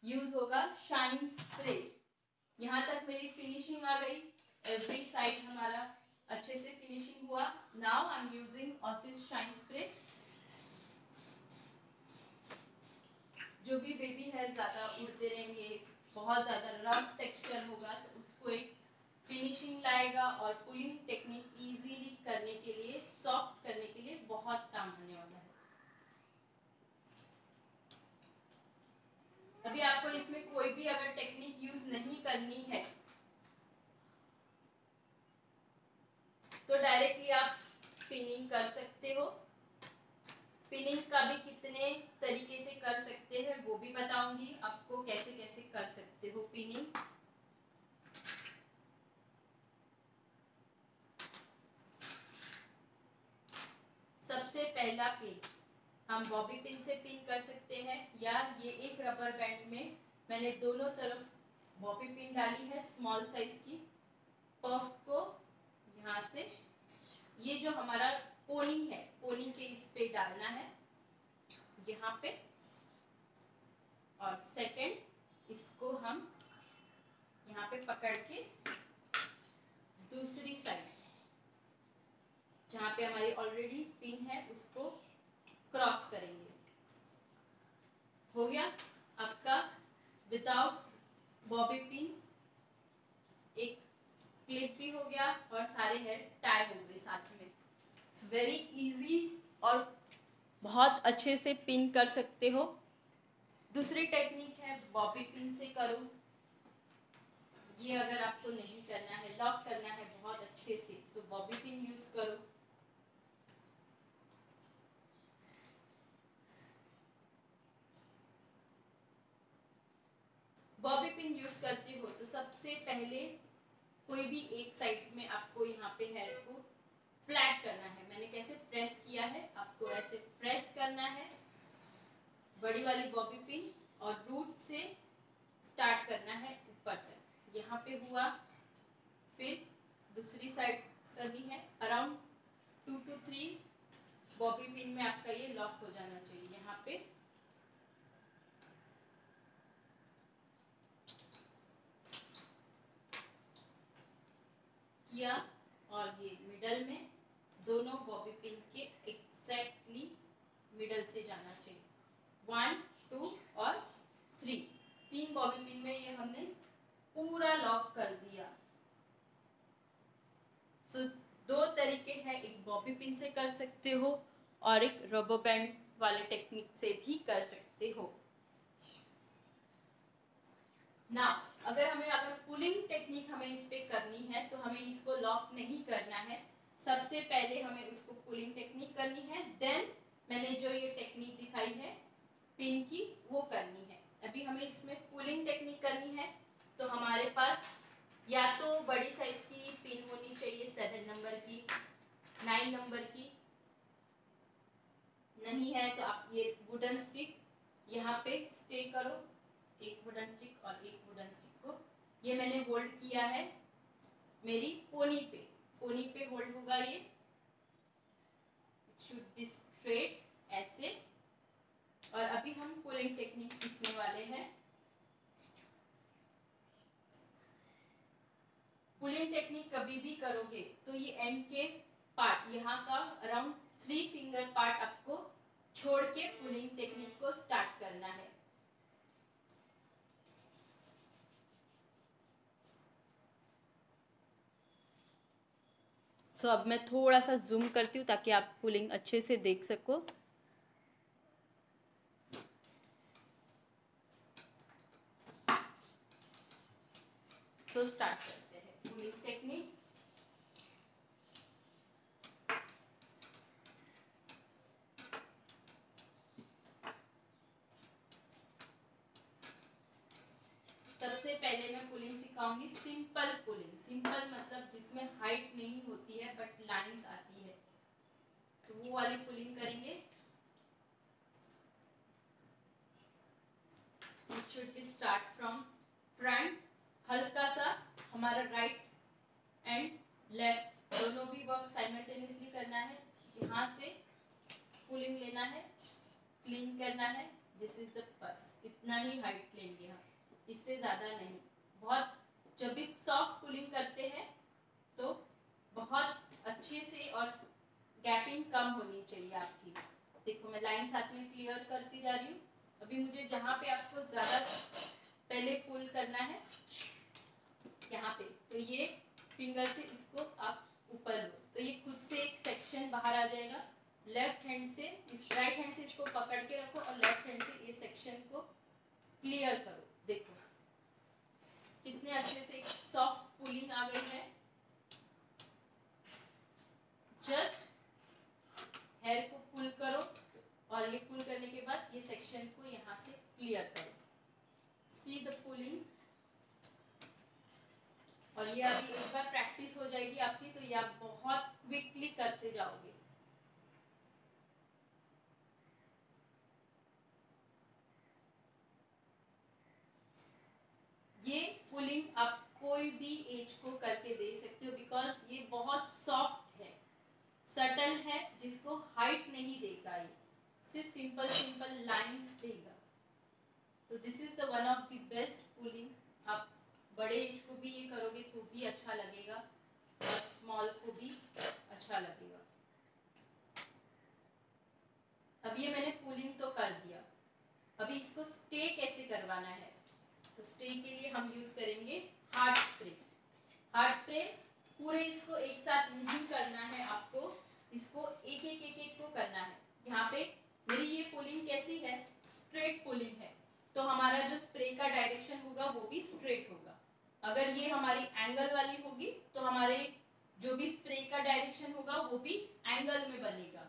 यूज होगा शाइन स्प्रे। यहाँ तक मेरी फिनिशिंग आ गई, एवरी साइड हमारा अच्छे से फिनिशिंग हुआ। Now I am using oasis shine spray. जो भी बेबी हेयर ज्यादा उड़ते रहेंगे, बहुत ज्यादा रफ टेक्सचर होगा, तो उसको एक फिनिशिंग लाएगा, और पुलिंग टेक्निक इजीली करने के लिए, सॉफ्ट करने के लिए बहुत काम आने वाला है। अभी आपको इसमें कोई भी अगर टेक्निक यूज नहीं करनी है पिनिंग कर सकते हो। पिनिंग का भी कितने तरीके से कर सकते हैं वो भी बताऊंगी आपको, कैसे कैसे कर सकते हो पिनिंग। सबसे पहला पिन हम बॉबी पिन से पिन कर सकते हैं, या ये एक रबर बैंड में मैंने दोनों तरफ बॉबी पिन डाली है स्मॉल साइज की। पफ को यहाँ से ये जो हमारा पोनी है, पोनी के इस पे डालना है यहाँ पे, और सेकंड इसको हम यहाँ पे पकड़ के दूसरी साइड जहाँ पे हमारी ऑलरेडी पिन है उसको क्रॉस करेंगे। हो गया आपका विदाउट बॉबी पिन, एक क्लिप भी हो गया और सारे हेयर टाई हो गए साथ में। वेरी इजी और बहुत अच्छे से पिन कर सकते हो। दूसरी टेक्निक है बॉबी पिन से करो। ये अगर आपको नहीं करना है, लॉक करना है बहुत अच्छे से, तो बॉबी पिन यूज करो। बॉबी पिन यूज करते हो तो सबसे पहले कोई भी एक साइड में आपको यहाँ पे हेयर को फ्लैट करना है। मैंने कैसे प्रेस किया है, आपको ऐसे प्रेस करना है बड़ी वाली बॉबी पिन, और रूट से स्टार्ट करना है ऊपर तक। यहाँ पे हुआ, फिर दूसरी साइड करनी है। अराउंड 2 to 3 बॉबी पिन में आपका ये लॉक हो जाना चाहिए। यहाँ पे किया, और ये मिडल में दोनों बॉबी पिन के एग्जैक्टली मिडल से जाना चाहिए। 1, 2 और 3, 3 बॉबी पिन में ये हमने पूरा लॉक कर दिया। तो 2 तरीके हैं, एक बॉबी पिन से कर सकते हो और एक रबर बैंड वाले टेक्निक से भी कर सकते हो ना। अगर पुलिंग टेक्निक हमें इस पे करनी है तो हमें इसको लॉक नहीं करना है। सबसे पहले हमें उसको पुलिंग टेक्निक करनी है, देन मैंने जो ये टेक्निक दिखाई है पिन की वो करनी है। अभी हमें इसमें पुलिंग टेक्निक करनी है तो हमारे पास या तो बड़ी साइज की पिन होनी चाहिए 7 नंबर की, 9 नंबर की। नहीं है तो आप ये वुडन स्टिक यहाँ पे स्टे करो, एक वुडन स्टिक और एक वुडन स्टिक को ये मैंने होल्ड किया है मेरी पोनी पे। पोनी पे होल्ड होगा ये, इट शुड बी स्ट्रेट ऐसे। और अभी हम पुलिंग टेक्निक सीखने वाले हैं। पुलिंग टेक्निक कभी भी करोगे तो ये एंड के पार्ट यहाँ का अराउंड 3 फिंगर पार्ट आपको छोड़ के पुलिंग टेक्निक को स्टार्ट करना है। सो अब मैं थोड़ा सा जूम करती हूँ ताकि आप पुलिंग अच्छे से देख सको। सो स्टार्ट करते हैं पुलिंग टेक्निक। सबसे पहले मैं पुलिंग सिखाऊंगी सिंपल पुलिंग। सिंपल मतलब जिसमें हाइट नहीं होती है बट लाइंस आती है, तो वो वाली पुलिंग करेंगे। It should be start from front, हल्का सा हमारा राइट एंड लेफ्ट दोनों भी वर्क साइमल्टेनियसली करना है। यहाँ से पुलिंग लेना है, क्लीन करना है। दिस इज द बस, इतना ही हाइट लेंगे हम, इससे ज्यादा नहीं। बहुत जब भी सॉफ्ट पुलिंग करते हैं तो बहुत अच्छे से, और गैपिंग कम होनी चाहिए आपकी। देखो मैं लाइन साथ में क्लियर करती जा रही हूँ। अभी मुझे जहाँ पे आपको ज्यादा पहले पुल करना है यहाँ पे, तो ये फिंगर से इसको आप ऊपर लो तो ये खुद से एक सेक्शन बाहर आ जाएगा। लेफ्ट हैंड से, इस राइट हैंड से इसको पकड़ के रखो और लेफ्ट हैंड से ये सेक्शन को क्लियर करो। देखो कितने अच्छे से एक सॉफ्ट पुलिंग आ गई है। जस्ट हेयर को पुल करो और ये पुल करने के बाद ये सेक्शन को यहाँ से क्लियर करो। See the pulling. और ये अभी एक बार प्रैक्टिस हो जाएगी आपकी तो ये आप बहुत क्विकली करते जाओगे। ये पुलिंग आप कोई भी एज को करके दे सकते हो बिकॉज ये बहुत सॉफ्ट है, सटल है, जिसको हाइट नहीं देगा, ये सिर्फ सिंपल सिंपल लाइंस देगा। तो this is the one of the best pulling. आप बड़े एज को भी ये करोगे तो भी अच्छा लगेगा और स्मॉल को भी अच्छा लगेगा। अब ये मैंने पुलिंग तो कर दिया, अभी इसको स्टे कैसे करवाना है। तो स्टे के लिए हम यूज करेंगे हार्ड स्प्रे। हार्ड स्प्रे पूरे इसको एक साथ नहीं करना है आपको, इसको एक एक को करना है। यहाँ पे मेरी ये पुलिंग कैसी है, स्ट्रेट पुलिंग है, तो हमारा जो स्प्रे का डायरेक्शन होगा वो भी स्ट्रेट होगा। अगर ये हमारी एंगल वाली होगी तो हमारे जो भी स्प्रे का डायरेक्शन होगा वो भी एंगल में बनेगा।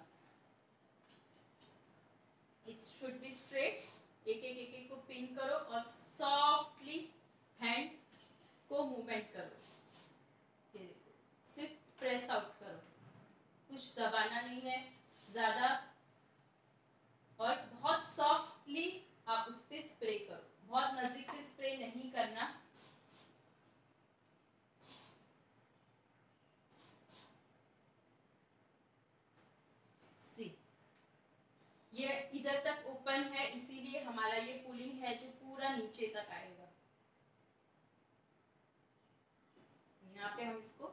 It should be straight. एक एक को पिन करो और सॉफ्टली हैंड को मूवमेंट करो। ये देखो, सिर्फ प्रेस आउट करो, कुछ दबाना नहीं है ज्यादा, और बहुत सॉफ्टली आप उस पे स्प्रे करो, बहुत नजदीक से स्प्रे नहीं करना। सी ये इधर तक ओपन है इसीलिए हमारा ये पुलिंग है जो पूरा नीचे तक आएगा। यहाँ पे हम इसको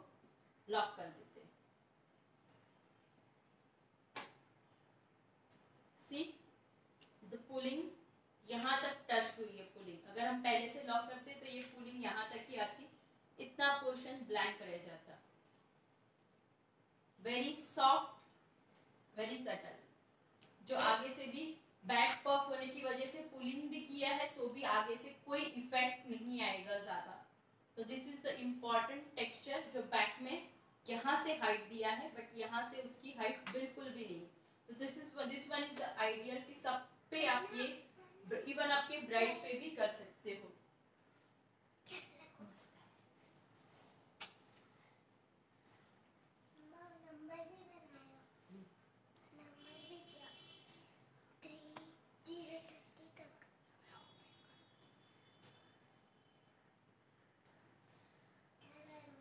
लॉक कर देते हैं। सी द पुलिंग यहाँ तक टच हुई है पुलिंग। अगर हम पहले से लॉक करते तो ये पुलिंग यहाँ तक ही आती, इतना पोर्शन ब्लैंक रह जाता। Very soft, very subtle. जो आगे से भी बैक पफ होने की वजह से पुलिंग भी किया है तो भी आगे से कोई इफेक्ट नहीं आएगा ज्यादा। तो this is the important texture जो बैक में यहाँ से हाइट दिया है बट यहाँ से उसकी हाइट बिल्कुल भी नहीं। तो this one is the ideal कि सब पे आप ये इवन आपके ब्राइड पे भी कर सकते हो।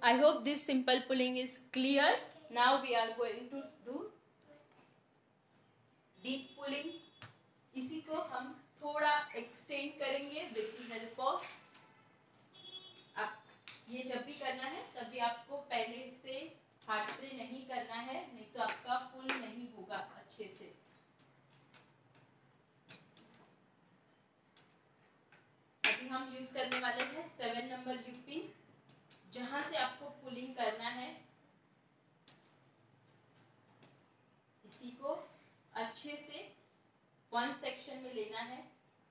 I hope this simple pulling is clear. Now we are going to do deep pulling. इसी को हम थोड़ा एक्सटेंड करेंगे विद द हेल्प ऑफ। आप ये जब भी करना है तभी आपको पहले से हार्ड स्प्रे नहीं करना है, नहीं तो आपका पुल नहीं होगा अच्छे से। अभी हम यूज करने वाले हैं 7 नंबर यूपिन। जहां से आपको पुलिंग करना है इसी को अच्छे से वन सेक्शन में लेना है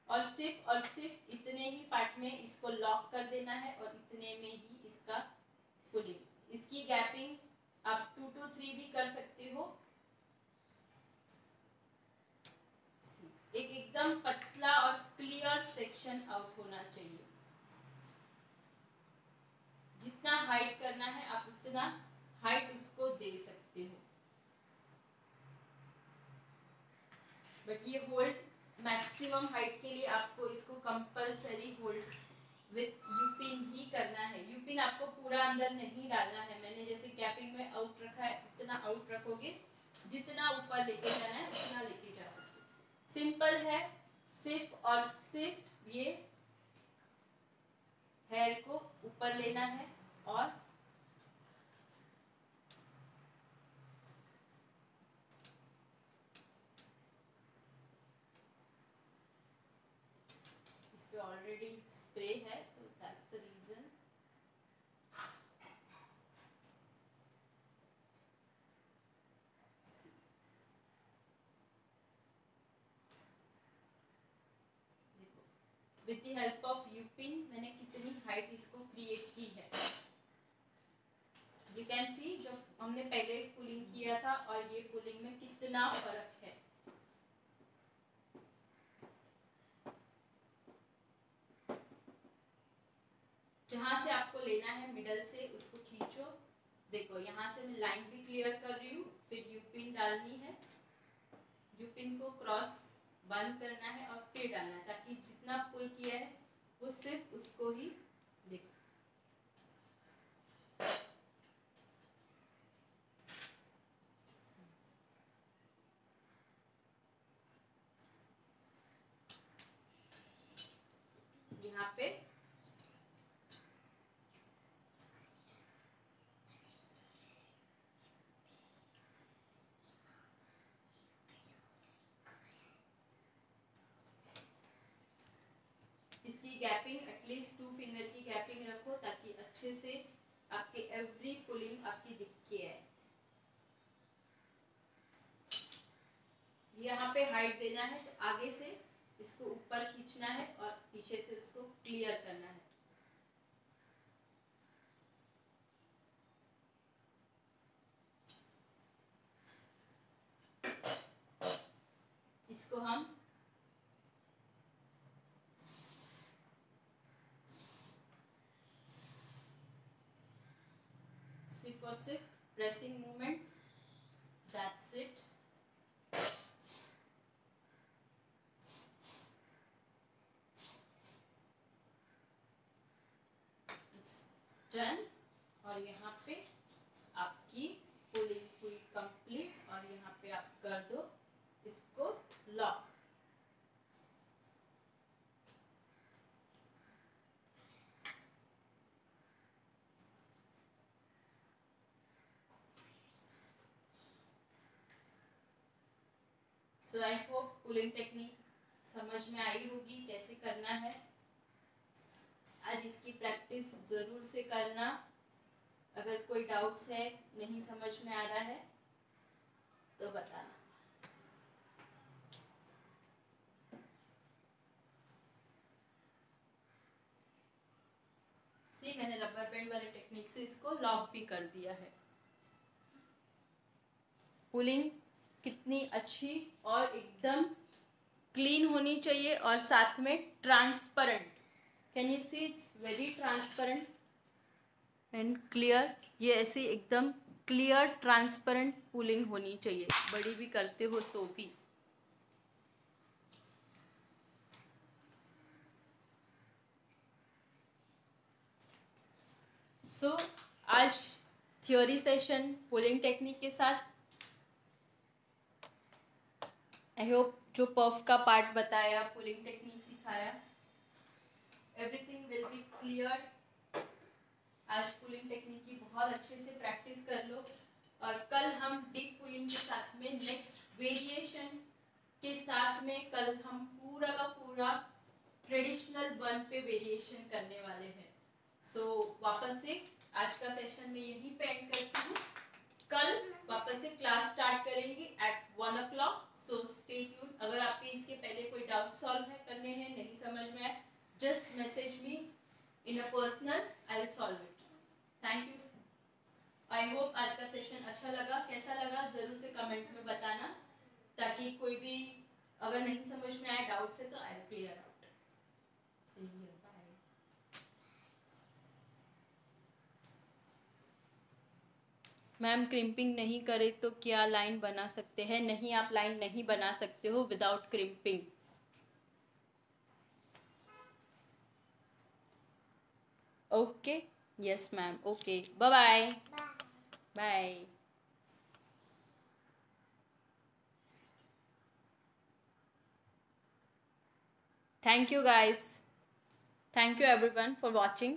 और सिर्फ इतने ही पार्ट में इसको लॉक कर देना है और इतने में ही इसका पुलिंग। इसकी गैपिंग आप 2 to 3 भी कर सकते हो। एक एकदम पतला और क्लियर सेक्शन आउट होना चाहिए। जितना हाइट करना है आप उतना हाइट उसको दे सकते हो, बट ये होल्ड मैक्सिमम हाइट के लिए आपको इसको कंपलसरी होल्ड विथ यूपिन ही करना है। यूपिन आपको पूरा अंदर नहीं डालना है। मैंने जैसे कैपिंग में आउट रखा है उतना आउट रखोगे, जितना ऊपर लेके जाना है उतना लेके जा सकते हो। सिंपल है, सिर्फ और सिर्फ ये हेयर को ऊपर लेना है और इस पे ऑलरेडी स्प्रे है तो that's the reason. With the help of U pin मैंने कितनी हाइट इसको क्रिएट की है। यू कैन सी जो हमने पहले कूलिंग किया था और ये कूलिंग में कितना फर्क है। जहां से आपको लेना है मिडल से उसको खींचो। देखो यहाँ से मैं लाइन भी क्लियर कर रही हूँ, फिर यू पिन डालनी है, यू पिन को क्रॉस बंद करना है और फिर डालना है, ताकि जितना पुल किया है वो सिर्फ उसको ही देखो। यहाँ पे इसकी गैपिंग एटलीस्ट 2 फिंगर की गैपिंग रखो, ताकि अच्छे से आपके एवरी पुलिंग आपकी दिखे है। यहाँ पे हाइट देना है तो आगे से इसको ऊपर खींचना है और पीछे से इसको क्लियर करना है। इसको हम सिर्फ और सिर्फ pressing movement, that's it. Done. और यहाँ पे आपकी पुलिंग हुई कंप्लीट और यहाँ पे आप कर दो इसको lock. So I hope pulling technique समझ में आई होगी कैसे करना है। आज इसकी प्रैक्टिस जरूर से करना। अगर कोई डाउट्स है, नहीं समझ में आ रहा है तो बताना। सी मैंने रबर बैंड वाले टेक्निक से इसको लॉक भी कर दिया है। पुलिंग कितनी अच्छी और एकदम क्लीन होनी चाहिए और साथ में transparent. Can you see it's very transparent and clear. ये ऐसी एकदम क्लियर ट्रांसपेरेंट पुलिंग होनी चाहिए, बड़ी भी करते हो तो भी। सो आज थ्योरी सेशन पुलिंग टेक्निक के साथ। आई होप जो पफ का पार्ट बताया, पुलिंग टेक्निक सिखाया, एवरीथिंग विल बी क्लियर। आज पुलिंग टेक्निक की बहुत अच्छे से प्रैक्टिस कर लो और कल हम डीप पुलिंग के साथ में नेक्स्ट वेरिएशन के साथ में कल हम पूरा का पूरा ट्रेडिशनल बन पे वेरिएशन करने वाले हैं। सो वापस से आज का सेशन में यहीं पे एंड करती हूँ। कल वापस से क्लास स्टार्ट करेंगे at 1 o'clock। So stay tuned. अगर आपके इसके पहले कोई डाउट सॉल्व है करने हैं, नहीं समझ में आए, just message me in a personal, I will solve it. Thank you. I hope आज का सेशन अच्छा लगा। कैसा लगा जरूर से कमेंट में बताना, ताकि कोई भी अगर नहीं समझ में आए डाउट से तो I will clear out. Bye. Ma'am crimping नहीं करे तो क्या लाइन बना सकते हैं? नहीं, आप लाइन नहीं बना सकते हो without crimping. Okay, yes ma'am, okay, bye bye. Bye. Thank you guys. Thank you everyone for watching.